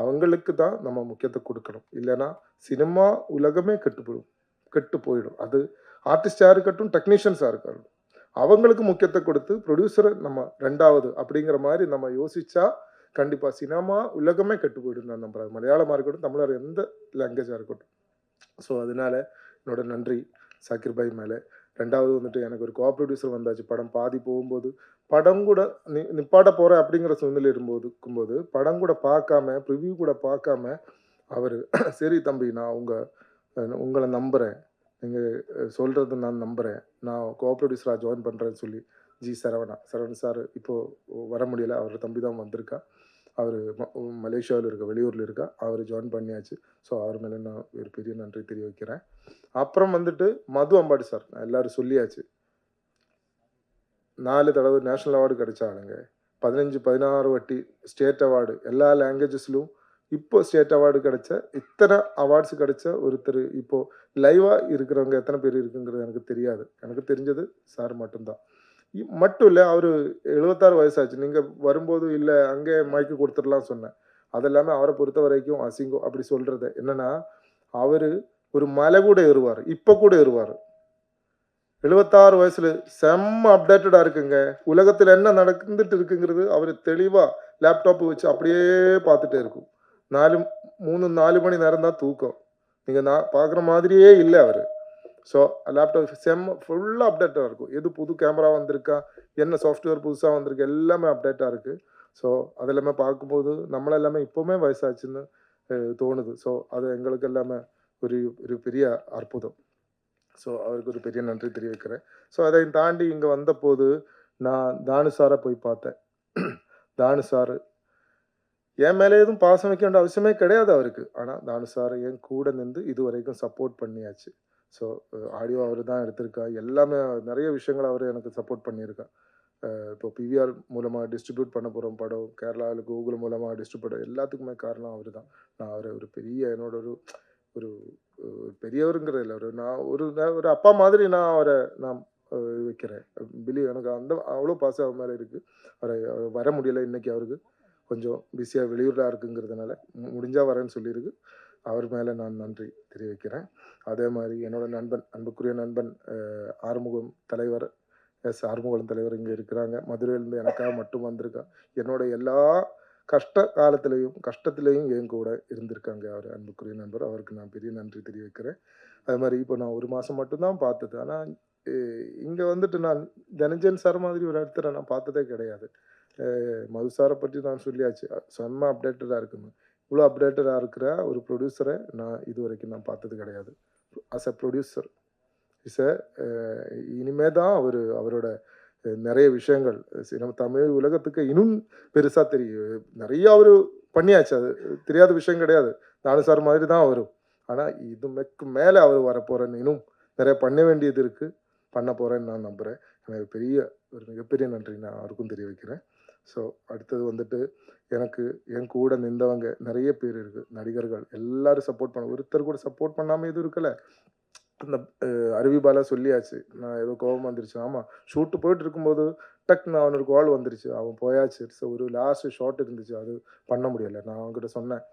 அவங்களுக்கு தான் நம்ம முக்கியத்துவம் கொடுக்கணும். இல்லைன்னா சினிமா உலகமே கெட்டு போயிடும். அது ஆர்டிஸ்டாக இருக்கட்டும், டெக்னீஷியன்ஸாக இருக்கட்டும், அவங்களுக்கு முக்கியத்துவம் கொடுத்து ப்ரொடியூசரை நம்ம ரெண்டாவது அப்படிங்கிற மாதிரி நம்ம யோசிச்சா கண்டிப்பாக சினிமா உலகமே கெட்டு போயிடும் நான் நம்புறேன். மலையாளமாக இருக்கட்டும், தமிழர் எந்த லாங்குவேஜாக இருக்கட்டும். ஸோ அதனால என்னோட நன்றி சாக்கிர் பாய் மேலே. ரெண்டாவது வந்துட்டு எனக்கு ஒரு ப்ரொடியூசர் வந்தாச்சு. படம் பாதி போகும்போது படம் கூட நிப்பாட்ட போகிறேன் அப்படிங்கிற சூழ்நிலை இருக்கும்போது படம் கூட பார்க்காம, ப்ரிவ்யூ கூட பார்க்காம அவர் சரி தம்பி, நான் உங்களை நம்புகிறேன், நீங்கள் சொல்கிறது நான் நம்புகிறேன், நான் ப்ரொடியூசராக ஜாயின் பண்ணுறேன்னு சொல்லி சரவணன் சார் இப்போது வர முடியலை, அவர் தம்பி தான் வந்திருக்கா. அவர் மலேசியாவில் இருக்க, வெளியூரில் இருக்கா. அவர் ஜாயின் பண்ணியாச்சு. ஸோ அவர் மேலே நான் ஒரு பெரிய நன்றி தெரிவிக்கிறேன். அப்புறம் வந்துட்டு மது அம்பாடி சார், நான் எல்லோரும் சொல்லியாச்சு, 4 தடவை நேஷ்னல் அவார்டு கிடைச்ச ஆளுங்க, 15-16 வாட்டி ஸ்டேட் அவார்டு, எல்லா லாங்குவேஜஸ்லும் இப்போ ஸ்டேட் அவார்டு கிடைச்ச, இத்தனை அவார்ட்ஸ் கிடைச்ச ஒருத்தர் இப்போது லைவாக இருக்கிறவங்க எத்தனை பேர் இருக்குங்கிறது எனக்கு தெரியாது. எனக்கு தெரிஞ்சது சார் மட்டும்தான். மட்டும் இல்லை, அவர் 76 வயசாச்சு. நீங்கள் வரும்போது இல்லை அங்கே மைக்கு கொடுத்துடலாம் சொன்னேன். அதெல்லாமே அவரை பொறுத்த வரைக்கும் அசிங்கம் அப்படி சொல்கிறது. என்னென்னா, அவர் ஒரு மலை கூட ஏறுவார், இப்போ கூட ஏறுவார். 76 வயசில் செம்ம அப்டேட்டடாக இருக்குங்க. உலகத்தில் என்ன நடந்துட்டு இருக்குங்கிறது அவர் தெளிவாக லேப்டாப்பு வச்சு அப்படியே பார்த்துட்டே இருக்கும். 3-4 மணி நேரம் தான் தூக்கம். நீங்கள் பார்க்குற மாதிரியே இல்லை அவர். ஸோ லேப்டாப் ஃபுல்லாக அப்டேட்டாக இருக்கும். எது புது கேமரா வந்திருக்கா, என்ன சாஃப்ட்வேர் புதுசாக வந்திருக்கு, எல்லாமே அப்டேட்டாக இருக்குது. ஸோ அதெல்லாமே பார்க்கும்போது நம்மளெல்லாமே இப்போவுமே வயசாச்சுன்னு தோணுது. ஸோ அது எங்களுக்கு எல்லாமே ஒரு பெரிய அற்புதம். ஸோ அவருக்கு ஒரு பெரிய நன்றி தெரிவிக்கிறேன். ஸோ அதையும் தாண்டி இங்கே வந்தபோது நான் தானு சாரை போய் பார்த்தேன். தானு சார் என் மேலே எதுவும் பாசம் வைக்க வேண்டிய அவசியமே கிடையாது அவருக்கு. ஆனால் தானு சார் என் கூட நின்று இது வரைக்கும் சப்போர்ட் பண்ணியாச்சு. ஸோ ஆடியோ அவர் தான் எடுத்திருக்கா, எல்லாமே நிறைய விஷயங்கள் அவர் எனக்கு சப்போர்ட் பண்ணியிருக்கா. இப்போ பிவிஆர் மூலமாக டிஸ்ட்ரிபியூட் பண்ண போகிறோம் படம், கேரளாவில் கூகுள் மூலமாக டிஸ்ட்ரிபியூட், எல்லாத்துக்குமே காரணம் அவர் தான். நான் அவரை ஒரு பெரிய என்னோட ஒரு பெரியவருங்கிறது இல்லை, நான் ஒரு அப்பா மாதிரி நான் அவரை வைக்கிறேன். எனக்கு அவ்வளோ பாசம் அவர் மேலே இருக்குது. அவரை வர முடியலை இன்னைக்கு, அவருக்கு கொஞ்சம் பிஸியாக வெளியூரில் இருக்குங்கிறதுனால முடிஞ்சால் வரேன்னு சொல்லியிருக்கு. அவர் மேலே நான் நன்றி தெரிவிக்கிறேன். அதே மாதிரி என்னோட நண்பன், அன்புக்குரிய நண்பன் ஆறுமுகம் தலைவர், ஆறுமுகம் தலைவர் இங்கே இருக்கிறாங்க. மதுரையிலேருந்து எனக்காக மட்டும் வந்திருக்கா. என்னோட எல்லா கஷ்டத்துலேயும் என் கூட இருந்திருக்காங்க அவர், அன்புக்குரிய நண்பர். அவருக்கு நான் பெரிய நன்றி தெரிவிக்கிறேன். அது மாதிரி இப்போ நான் 1 மாதம் மட்டும்தான் பார்த்தது. ஆனால் இங்கே வந்துட்டு நான் தனஞ்சன் சார் மாதிரி ஒரு இடத்துல நான் பார்த்ததே கிடையாது. மது சாரை பற்றி நான் சொல்லியாச்சு, செம்ம அப்டேட்டடாக இருக்குன்னு. இவ்வளோ அப்டேட்டடாக இருக்கிற ஒரு ப்ரொடியூசரை நான் இது வரைக்கும் நான் பார்த்தது கிடையாது. அஸ் அ ப்ரொடியூசர் இனிமே தான் அவரோட நிறைய விஷயங்கள் நம்ம தமிழ் உலகத்துக்கு இன்னும் பெருசாக தெரியும். நிறைய அவர் பண்ணியாச்சு, அது தெரியாத விஷயம் கிடையாது. தானு சார் மாதிரி தான் வரும். ஆனால் இதுக்கு மேலே அவர் வரப்போகிறேன்னு, இன்னும் நிறைய பண்ண வேண்டியது இருக்குது, பண்ண போகிறேன்னு நான் நம்புகிறேன். எனக்கு மிகப்பெரிய நன்றி நான் அவருக்கும் தெரிவிக்கிறேன். ஸோ அடுத்தது வந்துட்டு எனக்கு என் கூட நின்றவங்க நிறைய பேர் இருக்குது, நடிகர்கள் எல்லாரும் சப்போர்ட் பண்ண, ஒருத்தர் கூட சப்போர்ட் பண்ணாமல் எதுவும் இருக்கலை. அந்த அருவிபாலா சொல்லியாச்சு, நான் ஏதோ கோபம் வந்துருச்சு. ஆமாம், ஷூட்டு போயிட்டு இருக்கும்போது டக்குன்னு அவனுக்கு கால் வந்துருச்சு, அவன் போயாச்சு. ஸோ ஒரு லாஸ்ட் ஷாட் இருந்துச்சு, அது பண்ண முடியலை. நான் அவங்ககிட்ட சொன்னேன்,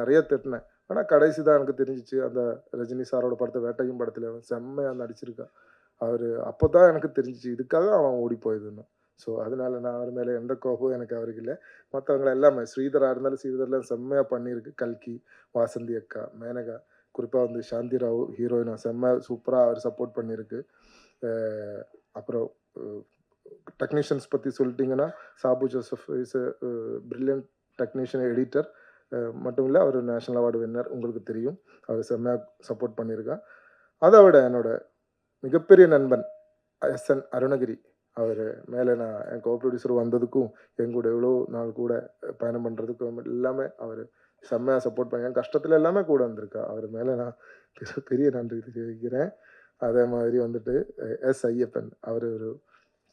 நிறைய திட்டினேன். ஆனால் கடைசி தான் எனக்கு தெரிஞ்சிச்சு, அந்த ரஜினி சாரோட படத்தை வேட்டையும் படத்தில் அவன் செம்மையாக நடிச்சிருக்கான். அவர் அப்போ தான் எனக்கு தெரிஞ்சிச்சு இதுக்காக அவன் ஓடி போயதுன்னு. ஸோ அதனால நான் அவர் மேலே எந்த கோபமும் எனக்கு அவருக்கு இல்லை. மற்றவங்கள எல்லாமே ஸ்ரீதராக இருந்தாலும் ஸ்ரீதர்லாம் செம்மையாக பண்ணியிருக்கு. கல்கி, வாசந்தி அக்கா, மேனகா, குறிப்பாக வந்து சாந்தி ராவ் ஹீரோயினா சூப்பராக அவர் சப்போர்ட் பண்ணியிருக்கு. அப்புறம் டெக்னீஷியன்ஸ் பற்றி சொல்லிட்டிங்கன்னா, Sabu Joseph is brilliant technician, editor மட்டும் இல்லை, அவர் நேஷ்னல் அவார்டு வின்னர், உங்களுக்கு தெரியும். அவர் செம்மையாக சப்போர்ட் பண்ணியிருக்கா. அதை விட என்னோட மிகப்பெரிய நண்பன் SN அருணகிரி, அவர் மேலே நான் என் ப்ரொடியூசர் வந்ததுக்கும் என் கூட எவ்வளோ நாள் கூட பயணம் பண்ணுறதுக்கும் எல்லாமே அவர் செம்மையாக சப்போர்ட் பண்ணி, என் கஷ்டத்தில் எல்லாமே கூட வந்திருக்கா. அவர் மேலே நான் பெரிய நன்றி தெரிவிக்கிறேன். அதே மாதிரி வந்துட்டு S. ஐயப்பன், அவர் ஒரு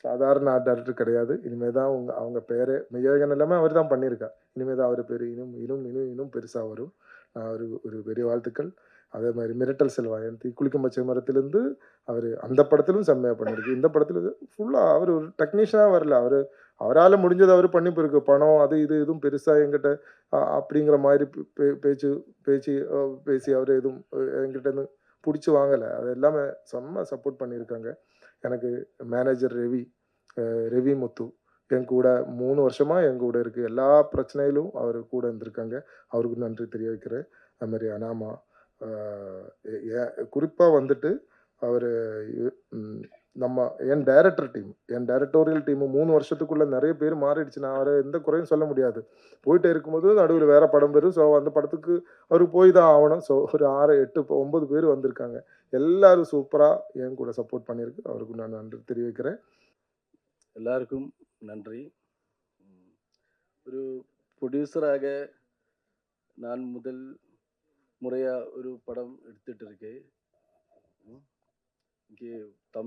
சாதாரண ஆர்ட் டைரக்டர் கிடையாது. இனிமேல் தான் அவங்க பேர் மெய்யழகன் எல்லாமே அவர் தான் பண்ணியிருக்கா. இனிமேல் தான் அவர் பேர் இன்னும் பெருசாக வரும். நான் ஒரு பெரிய வாழ்த்துக்கள். அதே மாதிரி மிரட்டல் செல்வா என் குளிக்கும் பச்சை மரத்திலேருந்து அவர் அந்த படத்திலும் செம்மையாக பண்ணியிருக்கு. இந்த படத்தில் ஃபுல்லாக அவர் ஒரு டெக்னீஷியனாக வரல. அவரால் முடிஞ்சதை அவர் பண்ணி போயிருக்கு. பணம் அது இது எதுவும் பெருசாக என்கிட்ட அப்படிங்கிற மாதிரி பேசி அவர் எதுவும் என்கிட்ட இருந்து பிடிச்சி வாங்கலை. அது எல்லாமே செம்ம சப்போர்ட் பண்ணியிருக்காங்க. எனக்கு மேனேஜர் ரவி முத்து என் கூட 3 வருஷமாக என் கூட இருக்குது. எல்லா பிரச்சனையிலும் அவர் கூட இருந்திருக்காங்க. அவருக்கு நன்றி தெரிவிக்கிறேன். அது மாதிரி அனாமா குறிப்பாக வந்துட்டு அவர் என் டைரக்டோரியல் டீமு 3 வருஷத்துக்குள்ளே நிறைய பேர் மாறிடுச்சு. நான் அவரை எந்த குறையும் சொல்ல முடியாது. போயிட்டே இருக்கும்போது நடுவில் வேறு படம் வரும். ஸோ அந்த படத்துக்கு அவருக்கு போய் தான் ஆகணும். ஸோ ஒரு 6, 8, 9 பேர் வந்திருக்காங்க. எல்லாரும் சூப்பராக என் கூட சப்போர்ட் பண்ணியிருக்கு. அவருக்கு நான் நன்றி தெரிவிக்கிறேன். எல்லாருக்கும் நன்றி. ஒரு ப்ரொடியூசராக நான் முதல் முறையாக ஒரு படம் எடுத்துகிட்டு இருக்கேன். இங்கே